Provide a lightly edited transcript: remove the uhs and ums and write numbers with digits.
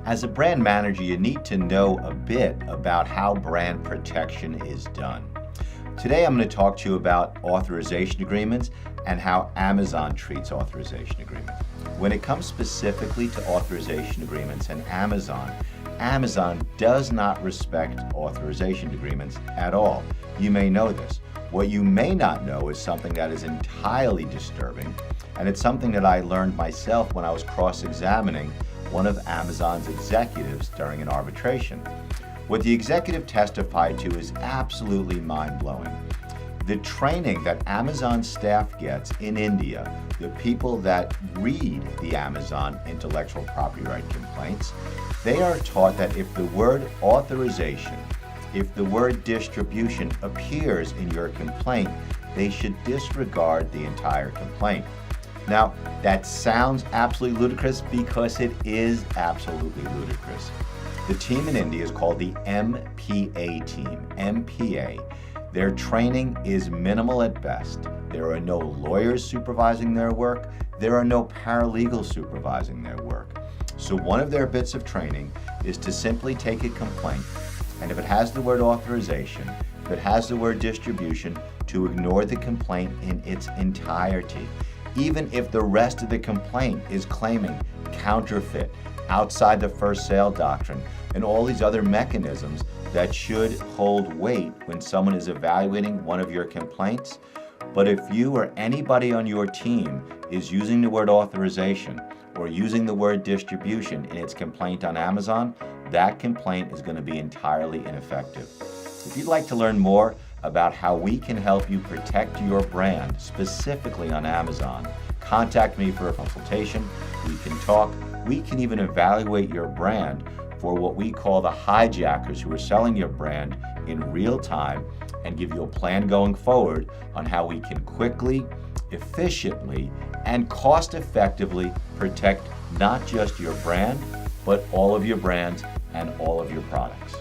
As a brand manager, you need to know a bit about how brand protection is done. Today, I'm going to talk to you about authorization agreements and how Amazon treats authorization agreements. When it comes specifically to authorization agreements and Amazon does not respect authorization agreements at all. You may know this. What you may not know is something that is entirely disturbing, and it's something that I learned myself when I was cross-examining one of Amazon's executives during an arbitration. What the executive testified to is absolutely mind-blowing. The training that Amazon staff gets in India, the people that read the Amazon intellectual property right complaints, they are taught that if the word authorization, if the word distribution appears in your complaint, they should disregard the entire complaint. Now, that sounds absolutely ludicrous because it is absolutely ludicrous. The team in India is called the MPA team, MPA. Their training is minimal at best. There are no lawyers supervising their work. There are no paralegals supervising their work. So one of their bits of training is to simply take a complaint, and if it has the word authorization, if it has the word distribution, to ignore the complaint in its entirety. Even if the rest of the complaint is claiming counterfeit, outside the first sale doctrine, and all these other mechanisms that should hold weight when someone is evaluating one of your complaints. But if you or anybody on your team is using the word authorization or using the word distribution in its complaint on Amazon, that complaint is going to be entirely ineffective. If you'd like to learn more about how we can help you protect your brand specifically on Amazon, contact me for a consultation. We can talk. We can even evaluate your brand for what we call the hijackers who are selling your brand in real time and give you a plan going forward on how we can quickly, efficiently, and cost effectively protect not just your brand, but all of your brands and all of your products.